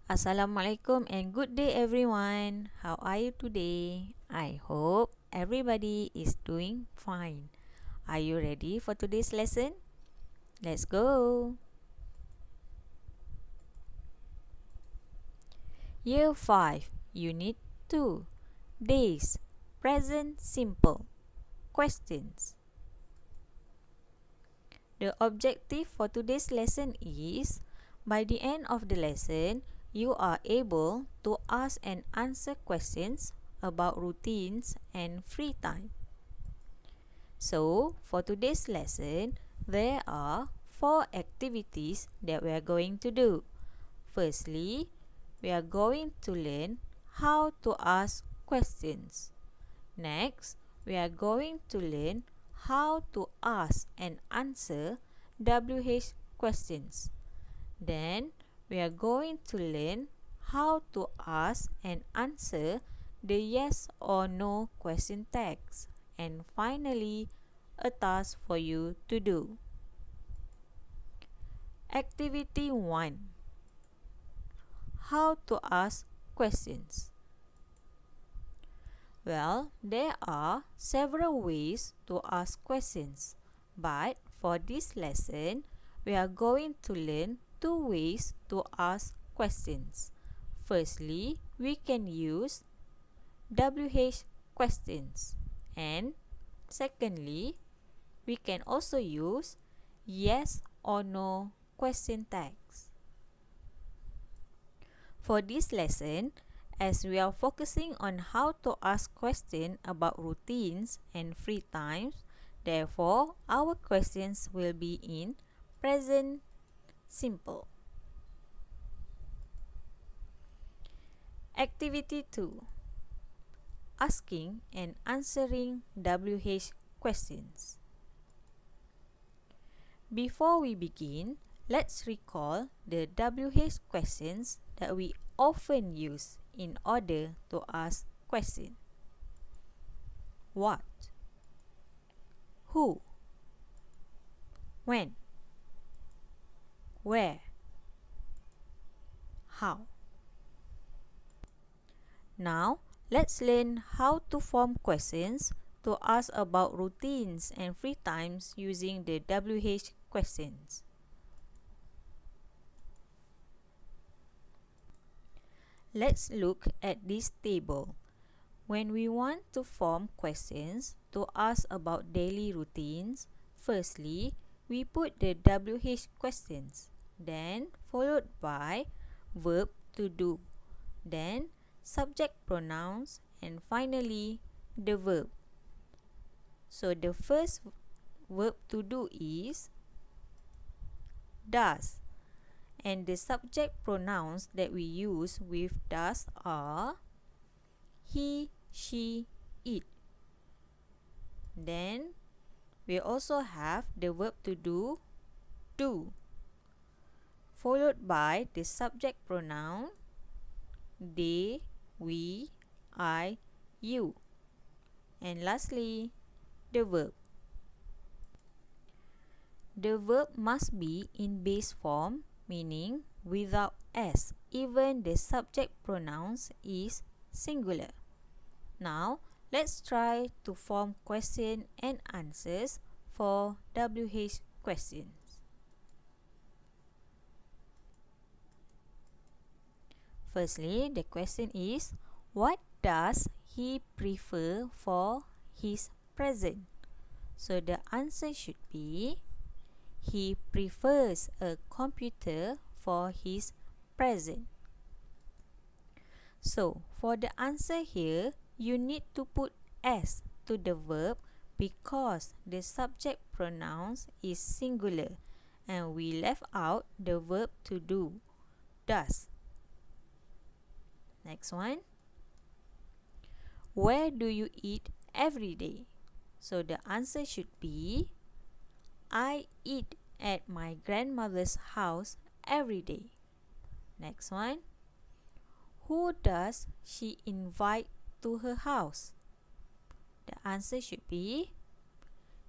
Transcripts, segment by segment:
Assalamualaikum and good day everyone. How are you today? I hope everybody is doing fine. Are you ready for today's lesson? Let's go. Year 5, Unit 2. Days. Present simple. Questions. The objective for today's lesson is, by the end of the lesson, you are able to ask and answer questions about routines and free time. So, for today's lesson, there are 4 activities that we are going to do. Firstly, we are going to learn how to ask questions. Next, we are going to learn how to ask and answer WH questions. Then, we are going to learn how to ask and answer the yes or no question tags. And finally, a task for you to do. Activity 1. How to ask questions. Well, there are several ways to ask questions, but for this lesson, we are going to learn 2 ways to ask questions. Firstly, we can use WH questions, and secondly, we can also use yes or no question tags. For this lesson, as we are focusing on how to ask questions about routines and free times, therefore, our questions will be in present simple. Activity 2. Asking and answering WH questions. Before we begin, let's recall the WH questions that we often use in order to ask questions. What? Who? When? Where? How? Now, let's learn how to form questions to ask about routines and free times using the WH questions. Let's look at this table. When we want to form questions to ask about daily routines, firstly, we put the WH questions, then followed by verb to do, then subject pronouns, and finally the verb. So the first verb to do is does, and the subject pronouns that we use with does are he, she, it. Then we also have the verb to do, followed by the subject pronoun they, we, I, you, and lastly the verb. The verb must be in base form, meaning without s, even the subject pronouns is singular. Now, let's try to form question and answers for WH questions. Firstly, the question is, what does he prefer for his present? So the answer should be, he prefers a computer for his present. So, for the answer here, you need to put s to the verb because the subject pronouns is singular and we left out the verb to do, does. Next one. Where do you eat every day? So the answer should be, I eat at my grandmother's house every day. Next one. Who does she invite to her house? The answer should be,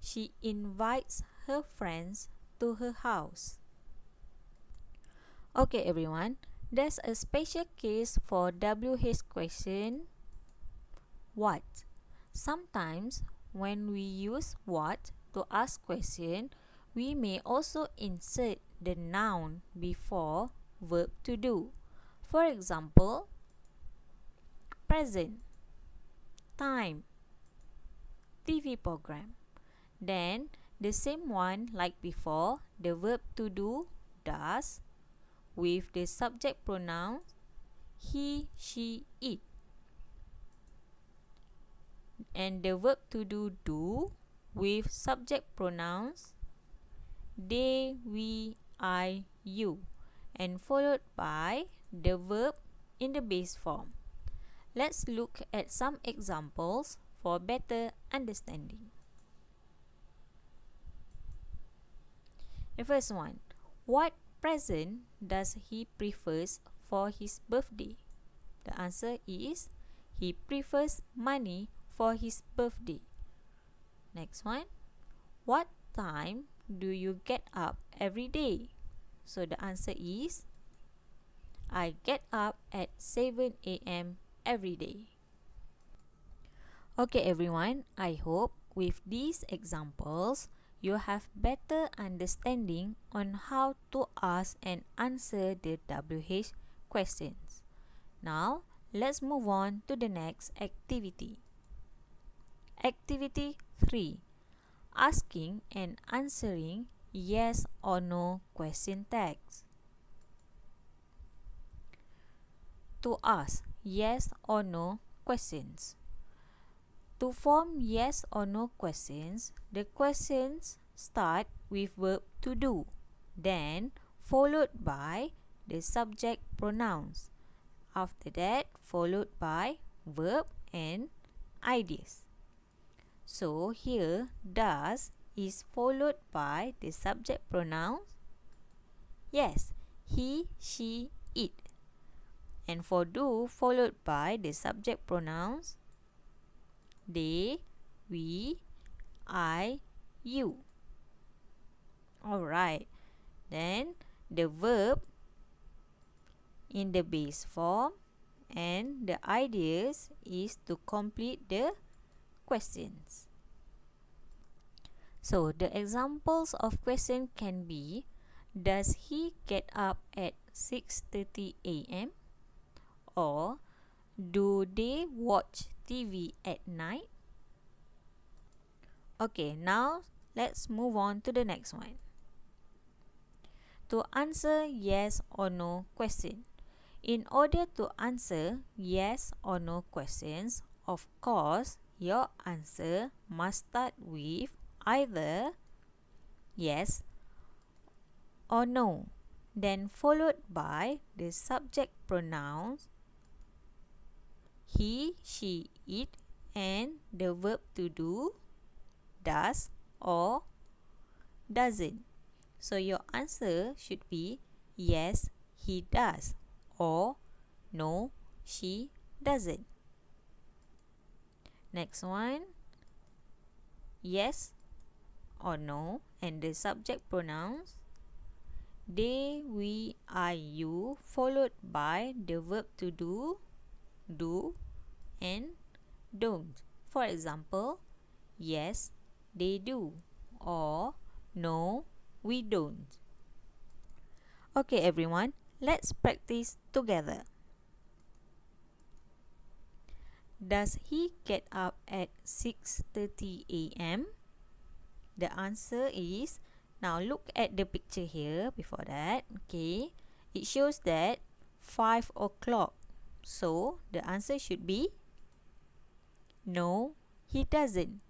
she invites her friends to her house. Okay everyone, There's a special case for WH question, what. Sometimes when we use what to ask question, we may also insert the noun before verb to do. For example, present, time, TV program. Then the same one like before, the verb to do, does, with the subject pronouns he, she, it. And the verb to do with subject pronouns they, we, I, you, and followed by the verb in the base form. Let's look at some examples for better understanding. The first one, what present does he prefers for his birthday? The answer is he prefers money for his birthday. Next one, what time do you get up every day? So the answer is I get up at 7 a.m. every day. Okay everyone, I hope with these examples you have better understanding on how to ask and answer the WH questions. Now, let's move on to the next activity. Activity 3. Asking and answering yes or no question tags. To ask yes or no questions. To form yes or no questions, the questions start with verb to do, then followed by the subject pronouns. After that, followed by verb and ideas. So here, does is followed by the subject pronouns. Yes, he, she, it. And for do, followed by the subject pronouns they, we, I, you. Alright, then the verb in the base form and the ideas is to complete the questions. So the examples of question can be, does he get up at 6:30 a.m.? Or do they watch TV at night? Okay, now let's move on to the next one. To answer yes or no question. In order to answer yes or no questions, of course, your answer must start with either yes or no, then followed by the subject pronouns he, she, it, and the verb to do, does or doesn't. So your answer should be yes, he does, or no, she doesn't. Next one, yes or no, and the subject pronouns they, we, I, you, followed by the verb to do, and don't. For example, yes, they do, or no, we don't. Okay everyone, let's practice together. Does he get up at 6:30 a.m.? The answer is, now look at the picture here before that. Okay, it shows that 5 o'clock. So the answer should be no, he doesn't.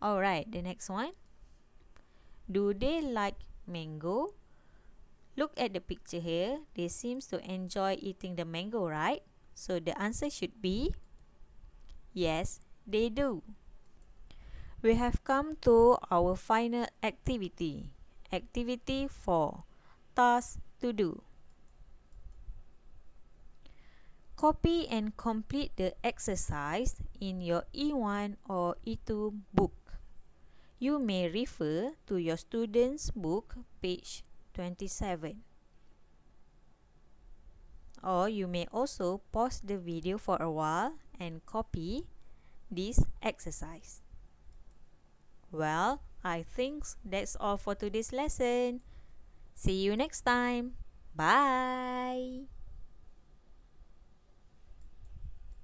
Alright, the next one. Do they like mango? Look at the picture here. They seems to enjoy eating the mango, right? So the answer should be yes, they do. We have come to our final activity. Activity 4. Task to do. Copy and complete the exercise in your E1 or E2 book. You may refer to your student's book, page 27. Or you may also pause the video for a while and copy this exercise. Well, I think that's all for today's lesson. See you next time. Bye!